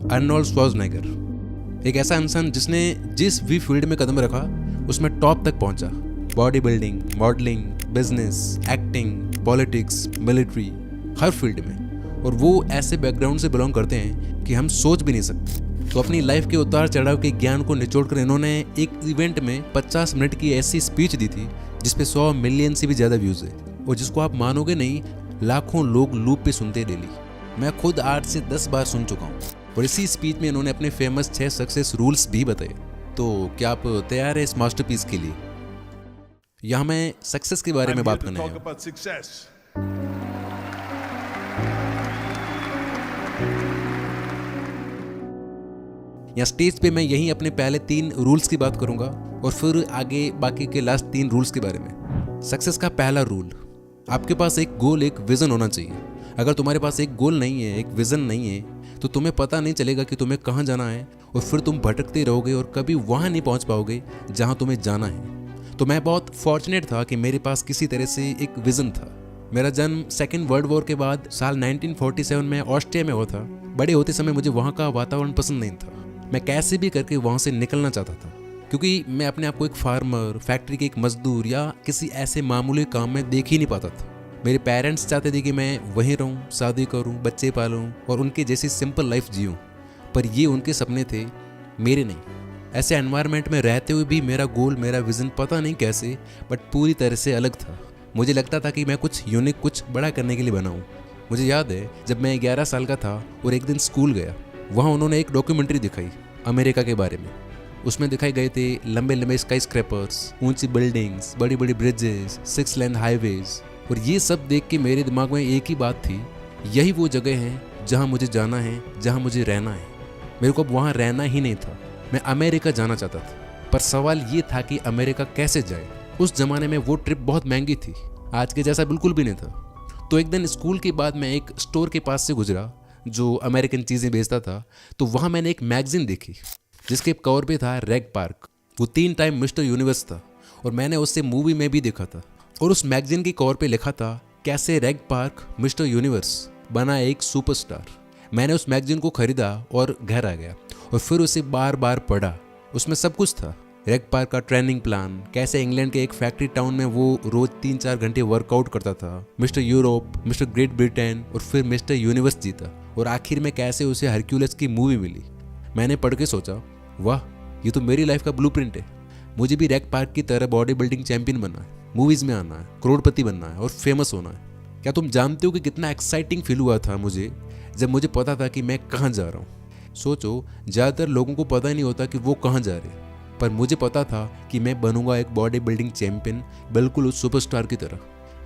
Arnold Schwarzenegger. एक ऐसा इंसान जिसने जिस भी फील्ड में कदम रखा उसमें टॉप तक पहुंचा। Body building, modelling, business, acting, politics, military, हर फील्ड में। और वो ऐसे बैकग्राउंड से बिलोंग करते हैं कि हम सोच भी नहीं सकते। तो अपनी लाइफ के उतार चढ़ाव के ज्ञान को निचोड़ कर इन्होंने एक इवेंट में 50 मिनट की ऐसी स्पीच दी थी जिसपे 100 मिलियन से भी ज़्यादा व्यूज़ है, और जिसको आप मानोगे नहीं, लाखों लोग लूप पे सुनते डेली। मैं खुद 8 से 10 बार सुन चुका हूँ। और इसी स्पीच में इन्होंने अपने फेमस 6 सक्सेस रूल्स भी बताए। तो क्या आप तैयार हैं इस मास्टरपीस के लिए? यहाँ मैं सक्सेस के बारे में बात करने आया हूँ। यहाँ स्टेज पे मैं यही अपने पहले 3 रूल्स की बात करूंगा और फिर आगे बाकी के लास्ट 3 रूल्स के बारे में। सक्सेस का पहला रूल, आपके पास एक गोल, एक विजन होना चाहिए। अगर तुम्हारे पास एक गोल नहीं है, एक विजन नहीं है, तो तुम्हें पता नहीं चलेगा कि तुम्हें कहाँ जाना है, और फिर तुम भटकते रहोगे और कभी वहाँ नहीं पहुँच पाओगे जहाँ तुम्हें जाना है। तो मैं बहुत फॉर्चुनेट था कि मेरे पास किसी तरह से एक विजन था। मेरा जन्म सेकेंड वर्ल्ड वॉर के बाद साल 1947 में ऑस्ट्रिया में हुआ था। बड़े होते समय मुझे वहाँ का वातावरण पसंद नहीं था। मैं कैसे भी करके वहाँ से निकलना चाहता था, क्योंकि मैं अपने आप को एक फार्मर, फैक्ट्री के एक मजदूर या किसी ऐसे मामूली काम में देख ही नहीं पाता था। मेरे पेरेंट्स चाहते थे कि मैं वहीं रहूं, शादी करूं, बच्चे पालूं और उनकी जैसी सिंपल लाइफ जीऊं, पर ये उनके सपने थे, मेरे नहीं। ऐसे एनवायरनमेंट में रहते हुए भी मेरा गोल, मेरा विज़न पता नहीं कैसे बट पूरी तरह से अलग था। मुझे लगता था कि मैं कुछ यूनिक, कुछ बड़ा करने के लिए बना हूँ। मुझे याद है जब मैं 11 साल का था और एक दिन स्कूल गया, वहाँ उन्होंने एक डॉक्यूमेंट्री दिखाई अमेरिका के बारे में। उसमें दिखाए गए थे लंबे लंबे स्काई स्क्रैपर्स, ऊंची बिल्डिंग्स, बड़ी बड़ी ब्रिजेस, 6 लेन हाईवेज। और ये सब देख के मेरे दिमाग में एक ही बात थी, यही वो जगह है जहाँ मुझे जाना है, जहाँ मुझे रहना है। मेरे को अब वहाँ रहना ही नहीं था, मैं अमेरिका जाना चाहता था। पर सवाल ये था कि अमेरिका कैसे जाए। उस जमाने में वो ट्रिप बहुत महंगी थी, आज के जैसा बिल्कुल भी नहीं था। तो एक दिन स्कूल के बाद मैं एक स्टोर के पास से गुजरा जो अमेरिकन चीज़ें बेचता था। तो वहाँ मैंने एक मैगजीन देखी जिसके कवर पे था रेग पार्क। वो 3 टाइम मिस्टर यूनिवर्स था और मैंने उससे मूवी में भी देखा था। और उस मैगजीन की कवर पे लिखा था कैसे रेग पार्क मिस्टर यूनिवर्स बना एक सुपरस्टार। मैंने उस मैगजीन को खरीदा और घर आ गया और फिर उसे बार बार पढ़ा। उसमें सब कुछ था, रेग पार्क का ट्रेनिंग प्लान, कैसे इंग्लैंड के एक फैक्ट्री टाउन में वो रोज 3-4 घंटे वर्कआउट करता था, mister Europe, mister great Britain और फिर मिस्टर यूनिवर्स जीता, और आखिर में कैसे उसे हरक्यूलिस की मूवी मिली। मैंने पढ़ के सोचा, वाह, ये तो मेरी लाइफ का ब्लूप्रिंट है। मुझे भी रेग पार्क की तरह बॉडी बिल्डिंग चैंपियन बनना है, मूवीज में आना है, करोड़पति बनना है और फेमस होना है। क्या तुम जानते हो कि कितना एक्साइटिंग फील हुआ था मुझे जब मुझे पता था कि मैं कहाँ जा रहा हूँ। सोचो, ज़्यादातर लोगों को पता ही नहीं होता कि वो कहाँ जा रहे हैं, पर मुझे पता था कि मैं बनूंगा एक बॉडी बिल्डिंग चैंपियन, बिल्कुल उस सुपरस्टार की तरह।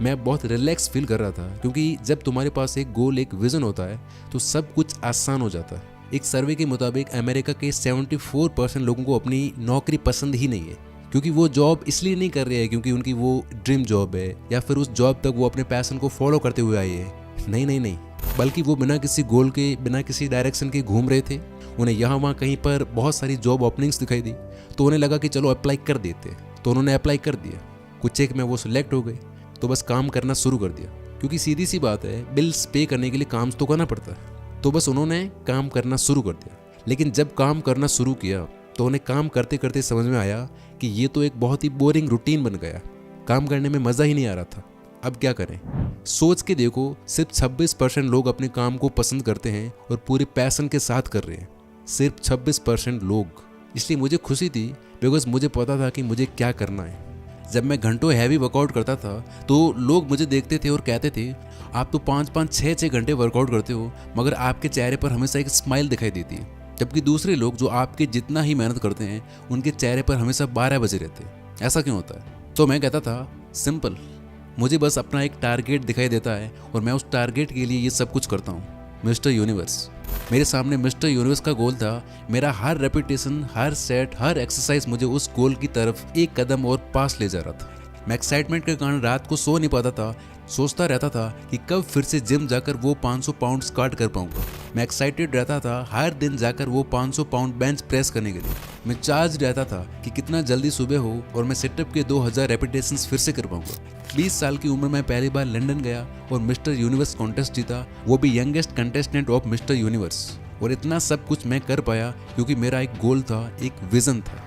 मैं बहुत रिलैक्स फील कर रहा था, क्योंकि जब तुम्हारे पास एक गोल, एक विजन होता है तो सब कुछ आसान हो जाता है। एक सर्वे के मुताबिक अमेरिका के 74% लोगों को अपनी नौकरी पसंद ही नहीं है, क्योंकि वो जॉब इसलिए नहीं कर रहे हैं क्योंकि उनकी वो ड्रीम जॉब है या फिर उस जॉब तक वो अपने पैशन को फॉलो करते हुए आए हैं। नहीं, बल्कि वो बिना किसी गोल के, बिना किसी डायरेक्शन के घूम रहे थे। उन्हें यहाँ वहाँ कहीं पर बहुत सारी जॉब ओपनिंग्स दिखाई दी तो उन्हें लगा कि चलो अप्लाई कर देते, तो उन्होंने अप्लाई कर दिया। कुछ एक में वो सिलेक्ट हो गए तो बस काम करना शुरू कर दिया, क्योंकि सीधी सी बात है, बिल्स पे करने के लिए काम तो करना पड़ता है। तो बस उन्होंने काम करना शुरू कर दिया। लेकिन जब काम करना शुरू किया तो उन्हें काम करते करते समझ में आया कि ये तो एक बहुत ही बोरिंग रूटीन बन गया, काम करने में मज़ा ही नहीं आ रहा था। अब क्या करें? सोच के देखो, सिर्फ 26% लोग अपने काम को पसंद करते हैं और पूरे पैशन के साथ कर रहे हैं, सिर्फ 26% लोग। इसलिए मुझे खुशी थी, बिकॉज मुझे पता था कि मुझे क्या करना है। जब मैं घंटों हैवी वर्कआउट करता था तो लोग मुझे देखते थे और कहते थे, आप तो 5-5, 6-6 घंटे वर्कआउट करते हो मगर आपके चेहरे पर हमेशा एक स्माइल दिखाई देती है। जबकि दूसरे लोग जो आपके जितना ही मेहनत करते हैं उनके चेहरे पर हमेशा 12 बजे रहते हैं। ऐसा क्यों होता है? तो मैं कहता था, सिंपल, मुझे बस अपना एक टारगेट दिखाई देता है और मैं उस टारगेट के लिए ये सब कुछ करता हूँ। मिस्टर यूनिवर्स, मेरे सामने मिस्टर यूनिवर्स का गोल था। मेरा हर रेपिटेशन, हर सेट, हर एक्सरसाइज मुझे उस गोल की तरफ एक कदम और पास ले जा रहा था। मैं एक्साइटमेंट के कारण रात को सो नहीं पाता था, सोचता रहता था कि कब फिर से जिम जाकर वो 500 पाउंड स्क्वाट कर पाऊंगा। मैं एक्साइटेड रहता था हर दिन जाकर वो 500 पाउंड बेंच प्रेस करने के लिए। मैं चार्ज रहता था कि कितना जल्दी सुबह हो और मैं सेटअप के 2000 रेपिटेशंस फिर से कर पाऊंगा। 20 साल की उम्र में पहली बार लंदन गया और मिस्टर यूनिवर्स कॉन्टेस्ट जीता, वो भी youngest contestant of mister universe. और इतना सब कुछ मैं कर पाया क्योंकि मेरा एक गोल था, एक विजन था।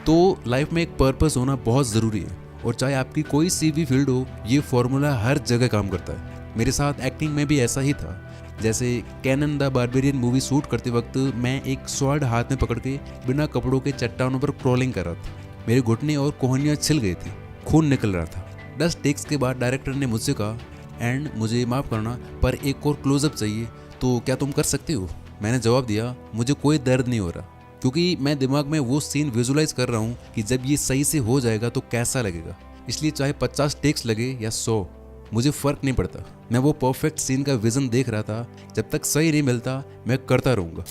तो लाइफ में एक पर्पस होना बहुत ज़रूरी है, और चाहे आपकी कोई सी भी फील्ड हो, ये फॉर्मूला हर जगह काम करता है। मेरे साथ एक्टिंग में भी ऐसा ही था। जैसे Conan the Barbarian movie shoot करते वक्त मैं एक स्वॉर्ड हाथ में पकड़ के बिना कपड़ों के चट्टानों पर क्रॉलिंग कर रहा था। मेरे घुटने और कोहनियाँ छिल गई थी, खून निकल रहा था। 10 टेक्स के बाद डायरेक्टर ने मुझसे कहा, एंड मुझे माफ़ करना पर एक और क्लोजअप चाहिए, तो क्या तुम कर सकते हो? मैंने जवाब दिया, मुझे कोई दर्द नहीं हो रहा, क्योंकि मैं दिमाग में वो सीन विजुलाइज कर रहा हूँ कि जब ये सही से हो जाएगा तो कैसा लगेगा। इसलिए चाहे 50 टेक्स लगे या 100, मुझे फ़र्क नहीं पड़ता। मैं वो परफेक्ट सीन का विज़न देख रहा था। जब तक सही नहीं मिलता मैं करता रहूँगा।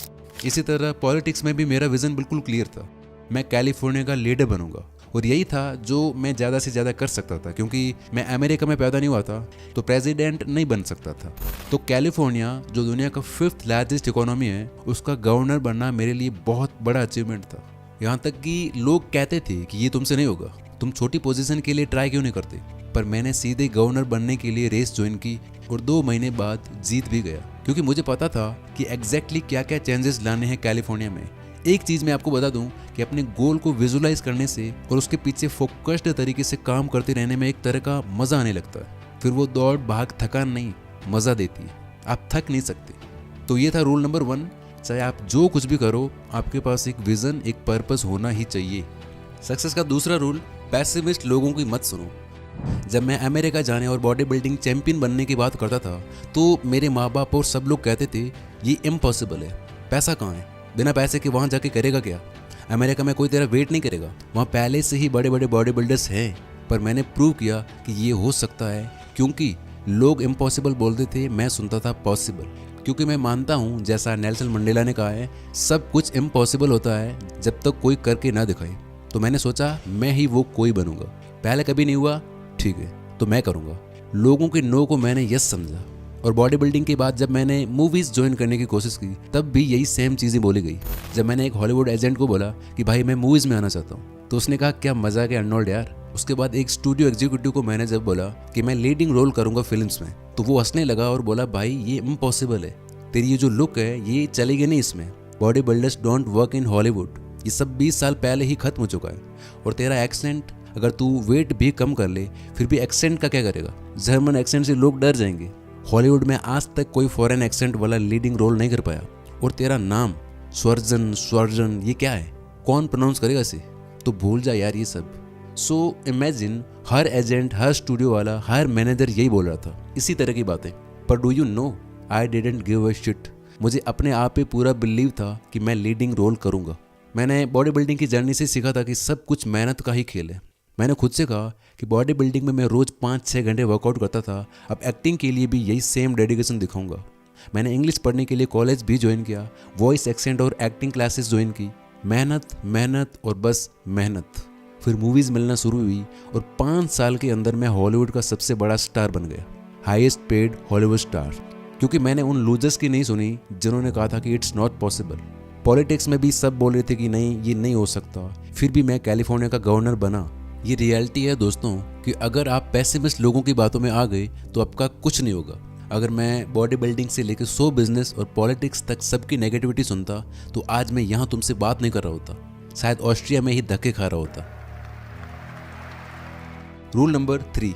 इसी तरह पॉलिटिक्स में भी मेरा विज़न बिल्कुल क्लियर था। मैं कैलिफोर्निया का लीडर बनूंगा, और यही था जो मैं ज़्यादा से ज़्यादा कर सकता था, क्योंकि मैं अमेरिका में पैदा नहीं हुआ था तो प्रेसिडेंट नहीं बन सकता था। तो कैलिफोर्निया, जो दुनिया का 5th लार्जेस्ट इकोनॉमी है, उसका गवर्नर बनना मेरे लिए बहुत बड़ा अचीवमेंट था। यहाँ तक कि लोग कहते थे कि ये तुमसे नहीं होगा, तुम छोटी पोजीशन के लिए ट्राई क्यों नहीं करते। पर मैंने सीधे गवर्नर बनने के लिए रेस ज्वाइन की और 2 महीने बाद जीत भी गया, क्योंकि मुझे पता था कि एग्जैक्टली क्या क्या चेंजेस लाने हैं कैलिफोर्निया में। एक चीज़ मैं आपको बता दूं कि अपने गोल को विजुलाइज करने से और उसके पीछे फोकस्ड तरीके से काम करते रहने में एक तरह का मज़ा आने लगता है। फिर वो दौड़ भाग थकान नहीं, मज़ा देती है। आप थक नहीं सकते। तो ये था रूल नंबर 1। चाहे आप जो कुछ भी करो, आपके पास एक विज़न, एक पर्पस होना ही चाहिए। सक्सेस का दूसरा रूल, पैसिमिस्ट लोगों की मत सुनो। जब मैं अमेरिका जाने और बॉडी बिल्डिंग चैंपियन बनने की बात करता था तो मेरे माँ बाप और सब लोग कहते थे ये इम्पॉसिबल है, पैसा कहाँ है, बिना पैसे के वहाँ जाके करेगा क्या, अमेरिका में कोई तेरा वेट नहीं करेगा, वहाँ पहले से ही बड़े बड़े बॉडी बिल्डर्स हैं। पर मैंने प्रूव किया कि ये हो सकता है, क्योंकि लोग इम्पॉसिबल बोलते थे, मैं सुनता था पॉसिबल। क्योंकि मैं मानता हूँ, जैसा नेल्सन मंडेला ने कहा है, सब कुछ इम्पॉसिबल होता है जब तक कोई करके ना दिखाए। तो मैंने सोचा मैं ही वो कोई बनूंगा। पहले कभी नहीं हुआ, ठीक है तो मैं करूँगा। लोगों के नो को मैंने यस समझा। और बॉडी बिल्डिंग के बाद जब मैंने मूवीज़ ज्वाइन करने की कोशिश की, तब भी यही सेम चीज़ें बोली गई। जब मैंने एक हॉलीवुड एजेंट को बोला कि भाई मैं मूवीज़ में आना चाहता हूँ, तो उसने कहा क्या मजाक है अर्नोल्ड यार। उसके बाद एक स्टूडियो एग्जीक्यूटिव को मैंने जब बोला कि मैं लीडिंग रोल करूँगा फिल्म्स में, तो वो हंसने लगा और बोला भाई ये इम्पॉसिबल है, तेरी ये जो लुक है ये चलेगी नहीं इसमें, body builders don't work in Hollywood, ये सब 20 साल पहले ही खत्म हो चुका है। और तेरा एक्सेंट, अगर तू वेट भी कम कर ले फिर भी एक्सेंट का क्या करेगा, जर्मन एक्सेंट से लोग डर जाएंगे। हॉलीवुड में आज तक कोई फॉरेन एक्सेंट वाला लीडिंग रोल नहीं कर पाया। और तेरा नाम स्वर्जन ये क्या है, कौन प्रोनाउंस करेगा इसे, तो भूल जा यार ये सब। सो इमेजिन हर एजेंट, हर स्टूडियो वाला, हर मैनेजर यही बोल रहा था, इसी तरह की बातें। पर do you know, I didn't give a shit. मुझे अपने आप पे पूरा बिलीव था कि मैं लीडिंग रोल करूँगा। मैंने बॉडी बिल्डिंग की जर्नी से सीखा था कि सब कुछ मेहनत का ही खेल है। मैंने खुद से कहा कि बॉडी बिल्डिंग में मैं रोज़ 5-6 घंटे वर्कआउट करता था, अब एक्टिंग के लिए भी यही सेम डेडिकेशन दिखाऊंगा। मैंने इंग्लिश पढ़ने के लिए कॉलेज भी ज्वाइन किया, वॉइस एक्सेंट और एक्टिंग क्लासेस ज्वाइन की। मेहनत मेहनत और बस मेहनत। फिर मूवीज़ मिलना शुरू हुई और 5 साल के अंदर मैं हॉलीवुड का सबसे बड़ा स्टार बन गया, हाईएस्ट पेड हॉलीवुड स्टार। क्योंकि मैंने उन लूजर्स की नहीं सुनी जिन्होंने कहा था कि इट्स नॉट पॉसिबल। पॉलिटिक्स में भी सब बोल रहे थे कि नहीं ये नहीं हो सकता, फिर भी मैं कैलिफोर्निया का गवर्नर बना। ये रियलिटी है दोस्तों कि अगर आप पैसिमिस्ट लोगों की बातों में आ गए तो आपका कुछ नहीं होगा। अगर मैं बॉडी बिल्डिंग से लेकर शो बिजनेस और पॉलिटिक्स तक सबकी नेगेटिविटी सुनता तो आज मैं यहाँ तुमसे बात नहीं कर रहा होता, शायद ऑस्ट्रिया में ही धक्के खा रहा होता। रूल नंबर 3,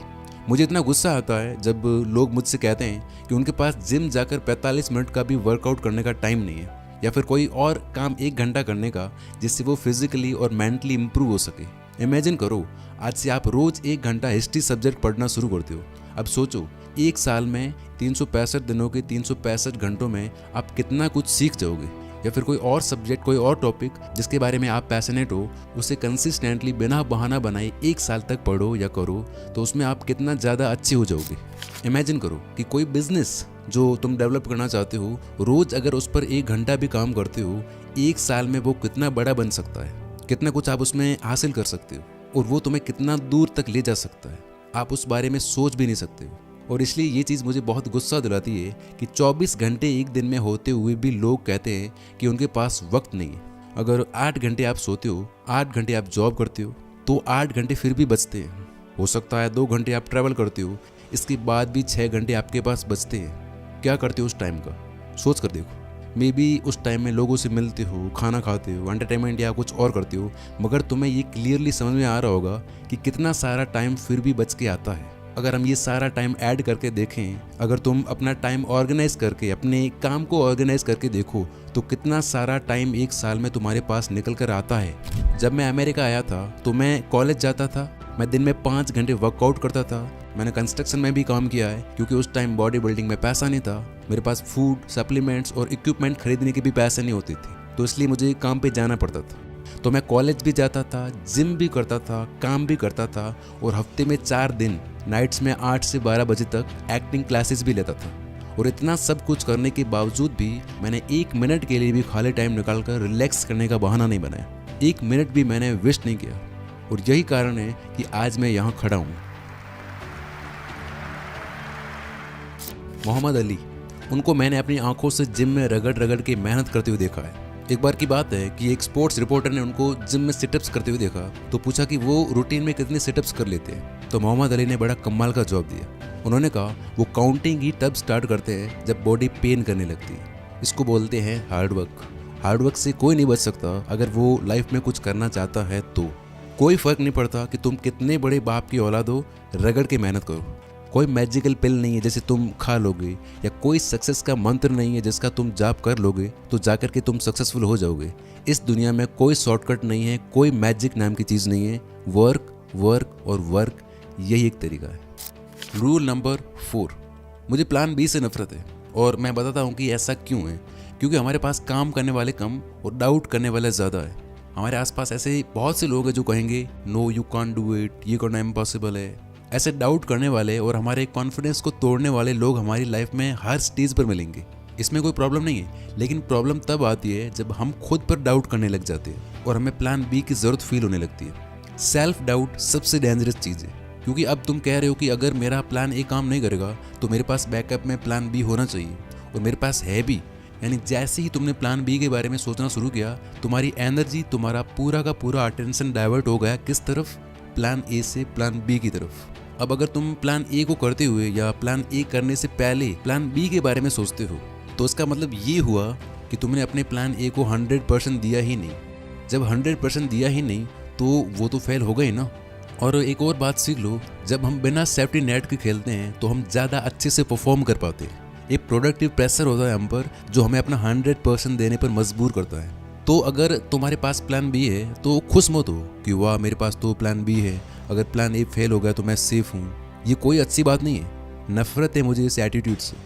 मुझे इतना गुस्सा आता है जब लोग मुझसे कहते हैं कि उनके पास जिम जाकर 45 मिनट का भी वर्कआउट करने का टाइम नहीं है, या फिर कोई और काम 1 घंटा करने का जिससे वो फिजिकली और मेंटली इंप्रूव हो सके। इमेजिन करो, आज से आप रोज 1 घंटा हिस्ट्री सब्जेक्ट पढ़ना शुरू करते हो। अब सोचो, 1 साल में 365 दिनों के 365 घंटों में आप कितना कुछ सीख जाओगे। या फिर कोई और सब्जेक्ट, कोई और टॉपिक जिसके बारे में आप पैशनेट हो, उसे कंसिस्टेंटली बिना बहाना बनाए 1 साल तक पढ़ो या करो, तो उसमें आप कितना ज़्यादा अच्छे हो जाओगे। इमेजिन करो कि कोई बिजनेस जो तुम डेवलप करना चाहते हो, रोज़ अगर उस पर 1 घंटा भी काम करते हो, 1 साल में वो कितना बड़ा बन सकता है, कितना कुछ आप उसमें हासिल कर सकते हो, और वो तुम्हें कितना दूर तक ले जा सकता है, आप उस बारे में सोच भी नहीं सकते हो। और इसलिए ये चीज़ मुझे बहुत गुस्सा दिलाती है कि 24 घंटे एक दिन में होते हुए भी लोग कहते हैं कि उनके पास वक्त नहीं है। अगर 8 घंटे आप सोते हो, 8 घंटे आप जॉब करते हो, तो 8 घंटे फिर भी बचते हैं। हो सकता है 2 घंटे आप ट्रैवल करते हो, इसके बाद भी 6 घंटे आपके पास बचते हैं। क्या करते हो उस टाइम का, सोच कर देखो। मे बी उस टाइम में लोगों से मिलते हो, खाना खाते हो, एंटरटेनमेंट या कुछ और करते हो, मगर तुम्हें ये क्लियरली समझ में आ रहा होगा कि कितना सारा टाइम फिर भी बच के आता है। अगर हम ये सारा टाइम ऐड करके देखें, अगर तुम अपना टाइम ऑर्गेनाइज करके, अपने काम को ऑर्गेनाइज करके देखो, तो कितना सारा टाइम एक साल में तुम्हारे पास निकल कर आता है। जब मैं अमेरिका आया था तो मैं कॉलेज जाता था, मैं दिन में 5 घंटे वर्कआउट करता था। मैंने कंस्ट्रक्शन में भी काम किया है क्योंकि उस टाइम बॉडी बिल्डिंग में पैसा नहीं था, मेरे पास फूड, सप्लीमेंट्स और इक्विपमेंट खरीदने की भी पैसे नहीं होती थी, तो इसलिए मुझे काम पे जाना पड़ता था। तो मैं कॉलेज भी जाता था, जिम भी करता था, काम भी करता था, और हफ्ते में 4 दिन नाइट्स में 8 से 12 बजे तक एक्टिंग क्लासेस भी लेता था। और इतना सब कुछ करने के बावजूद भी मैंने 1 मिनट के लिए भी खाली टाइम निकालकर रिलैक्स करने का बहाना नहीं बनाया। 1 मिनट भी मैंने वेस्ट नहीं किया, और यही कारण है कि आज मैं यहाँ खड़ा हूँ। मोहम्मद अली, उनको मैंने अपनी आंखों से जिम में रगड़ रगड़ के मेहनत करते हुए देखा है। एक बार की बात है कि एक स्पोर्ट्स रिपोर्टर ने उनको जिम में सिटअप्स करते हुए देखा, तो पूछा कि वो रूटीन में कितने सिटअप्स कर लेते हैं। तो मोहम्मद अली ने बड़ा कमाल का जवाब दिया। उन्होंने कहा वो काउंटिंग ही तब स्टार्ट करते हैं जब बॉडी पेन करने लगती है। इसको बोलते हैं हार्डवर्क। हार्डवर्क से कोई नहीं बच सकता अगर वो लाइफ में कुछ करना चाहता है तो। कोई फर्क नहीं पड़ता कि तुम कितने बड़े बाप की औलाद हो, रगड़ के मेहनत करो। कोई मैजिकल पिल नहीं है जैसे तुम खा लोगे, या कोई सक्सेस का मंत्र नहीं है जिसका तुम जाप कर लोगे तो जाकर के तुम सक्सेसफुल हो जाओगे। इस दुनिया में कोई शॉर्टकट नहीं है, कोई मैजिक नाम की चीज़ नहीं है। वर्क वर्क और वर्क, यही एक तरीका है। रूल नंबर 4, मुझे प्लान बी से नफरत है, और मैं बताता हूँ कि ऐसा क्यों है। क्योंकि हमारे पास काम करने वाले कम और डाउट करने वाले ज़्यादा है। हमारे आसपास ऐसे बहुत से लोग हैं जो कहेंगे no you can't do it, ये करना इम्पॉसिबल है। ऐसे डाउट करने वाले और हमारे कॉन्फिडेंस को तोड़ने वाले लोग हमारी लाइफ में हर स्टेज पर मिलेंगे। इसमें कोई प्रॉब्लम नहीं है, लेकिन प्रॉब्लम तब आती है जब हम खुद पर डाउट करने लग जाते हैं और हमें प्लान बी की ज़रूरत फील होने लगती है। सेल्फ डाउट सबसे डेंजरस चीज़ है, क्योंकि अब तुम कह रहे हो कि अगर मेरा प्लान ए काम नहीं करेगा तो मेरे पास बैकअप में प्लान बी होना चाहिए, और मेरे पास है भी। यानी जैसे ही तुमने प्लान बी के बारे में सोचना शुरू किया, तुम्हारी एनर्जी, तुम्हारा पूरा का पूरा अटेंशन डाइवर्ट हो गया किस तरफ? प्लान ए से प्लान बी की तरफ। अब अगर तुम प्लान ए को करते हुए या प्लान ए करने से पहले प्लान बी के बारे में सोचते हो, तो इसका मतलब ये हुआ कि तुमने अपने प्लान ए को 100% दिया ही नहीं। जब 100% दिया ही नहीं तो वो तो फेल हो गई ना। और एक और बात सीख लो, जब हम बिना सेफ्टी नेट के खेलते हैं तो हम ज़्यादा अच्छे से परफॉर्म कर पाते हैं। एक प्रोडक्टिव प्रेशर होता है हम पर, जो हमें अपना 100% देने पर मजबूर करता है। तो अगर तुम्हारे पास प्लान बी है तो खुश मत हो कि वाह मेरे पास तो प्लान बी है, अगर प्लान ए फेल हो गया तो मैं सेफ हूँ। ये कोई अच्छी बात नहीं है। नफरत है मुझे इस एटीट्यूड से।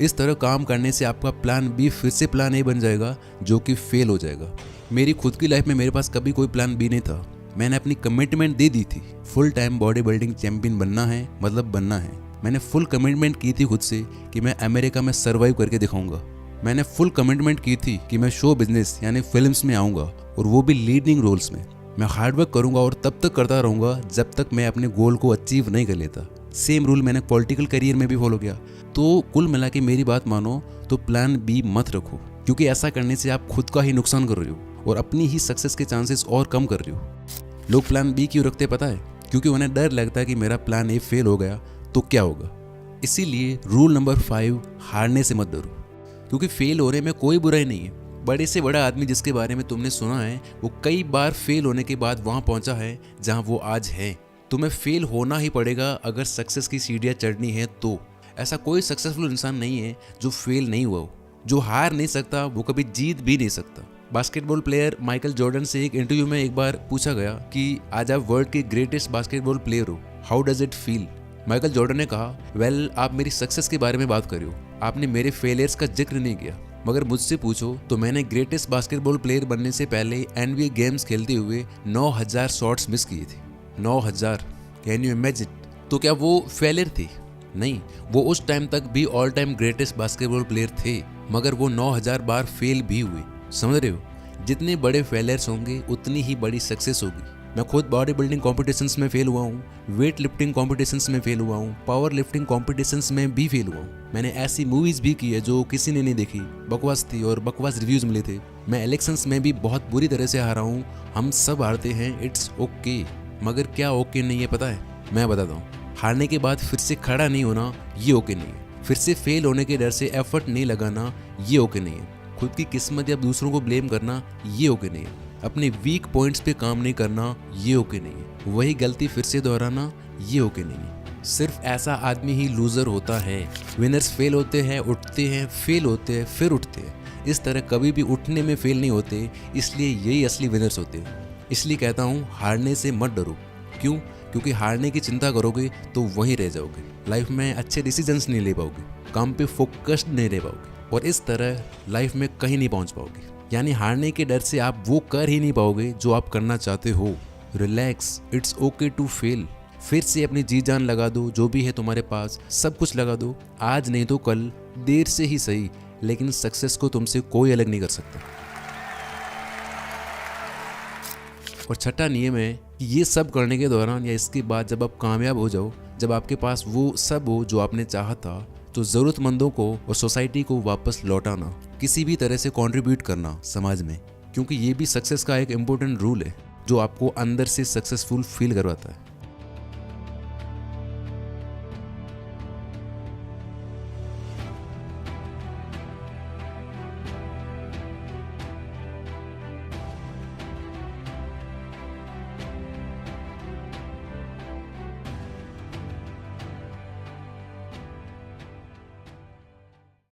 इस तरह काम करने से आपका प्लान बी फिर से प्लान ए बन जाएगा, जो कि फेल हो जाएगा। मेरी खुद की लाइफ में मेरे पास कभी कोई प्लान बी नहीं था। मैंने अपनी कमिटमेंट दे दी थी, full time body building champion बनना है, मतलब बनना है। मैंने फुल कमिटमेंट की थी खुद से कि मैं अमेरिका में सर्वाइव करके दिखाऊंगा। मैंने फुल कमिटमेंट की थी कि मैं शो बिजनेस यानी फिल्म्स में आऊँगा, और वो भी लीडिंग रोल्स में। मैं हार्डवर्क करूंगा और तब तक करता रहूंगा जब तक मैं अपने गोल को अचीव नहीं कर लेता। सेम रूल मैंने पॉलिटिकल करियर में भी फॉलो किया। तो कुल मिला के मेरी बात मानो तो प्लान बी मत रखो, क्योंकि ऐसा करने से आप खुद का ही नुकसान कर रहे हो और अपनी ही सक्सेस के चांसेस और कम कर रहे हो। लोग प्लान बी क्यों रखते पता है? क्योंकि उन्हें डर लगता है कि मेरा प्लान ए फेल हो गया तो क्या होगा। इसीलिए रूल नंबर 5, हारने से मत डरो, क्योंकि फेल होने में कोई बुराई नहीं है। बड़े से बड़ा आदमी जिसके बारे में तुमने सुना है, वो कई बार फेल होने के बाद वहां पहुंचा है जहां वो आज है। तुम्हें फेल होना ही पड़ेगा अगर सक्सेस की सीढ़ियां चढ़नी है तो। ऐसा कोई सक्सेसफुल इंसान नहीं है जो फेल नहीं हुआ हो। जो हार नहीं सकता वो कभी जीत भी नहीं सकता। बास्केटबॉल प्लेयर माइकल जॉर्डन से एक इंटरव्यू में एक बार पूछा गया कि आज आप वर्ल्ड के ग्रेटेस्ट बास्केटबॉल प्लेयर हो, how does it feel? Michael Jordan ने कहा, वेल आप मेरी सक्सेस के बारे में बात कर रहे हो, आपने मेरे फेलियर्स का जिक्र नहीं किया। मगर मुझसे पूछो तो मैंने ग्रेटेस्ट बास्केटबॉल प्लेयर बनने से पहले NBA गेम्स खेलते हुए 9000 शॉट्स मिस किए थे। 9000, कैन यू इमेजिन? तो क्या वो फेलियर थे? नहीं, वो उस टाइम तक भी all time greatest basketball player थे, मगर वो 9000 बार फेल भी हुए। समझ रहे हो? जितने बड़े फेलियर्स होंगे उतनी ही बड़ी सक्सेस होगी। मैं खुद बॉडी बिल्डिंग कॉम्पिटिशन्स में फेल हुआ हूँ, वेट लिफ्टिंग कॉम्पिटिशन्स में फेल हुआ हूँ, पावर लिफ्टिंग कॉम्पिटिशन्स में भी फेल हुआ हूँ। मैंने ऐसी मूवीज़ भी की है जो किसी ने नहीं देखी, बकवास थी और बकवास रिव्यूज़ मिले थे। मैं इलेक्शंस में भी बहुत बुरी तरह से हारा हूँ। हम सब हारते हैं, इट्स ओके। मगर क्या ओके नहीं है पता है? मैं बताता हूँ। हारने के बाद फिर से खड़ा नहीं होना, ये ओके नहीं है। फिर से फेल होने के डर से एफर्ट नहीं लगाना ये ओके नहीं है। खुद की किस्मत या दूसरों को ब्लेम करना ये ओके नहीं है। अपने वीक पॉइंट्स पे काम नहीं करना ये ओके नहीं है। वही गलती फिर से दोहराना ये ओके नहीं है। सिर्फ ऐसा आदमी ही लूजर होता है। विनर्स फेल होते हैं, उठते हैं, फेल होते हैं, फिर उठते हैं। इस तरह कभी भी उठने में फेल नहीं होते, इसलिए यही असली विनर्स होते हैं। इसलिए कहता हूँ हारने से मत डरो। क्यों? क्योंकि हारने की चिंता करोगे तो वहीं रह जाओगे। लाइफ में अच्छे डिसीजंस नहीं ले पाओगे, काम पे फोकस्ड नहीं रह पाओगे और इस तरह लाइफ में कहीं नहीं पहुंच पाओगे। यानी हारने के डर से आप वो कर ही नहीं पाओगे जो आप करना चाहते हो। Relax, it's okay to fail. फिर से अपनी जी जान लगा दो, जो भी है तुम्हारे पास सब कुछ लगा दो। आज नहीं तो कल, देर से ही सही, लेकिन सक्सेस को तुमसे कोई अलग नहीं कर सकता। और छठा नियम है कि ये सब करने के दौरान या इसके बाद जब आप कामयाब हो जाओ, जब आपके पास वो सब हो जो आपने चाहा था, तो ज़रूरतमंदों को और सोसाइटी को वापस लौटाना, किसी भी तरह से कंट्रीब्यूट करना समाज में। क्योंकि ये भी सक्सेस का एक इम्पोर्टेंट रूल है जो आपको अंदर से सक्सेसफुल फील करवाता है।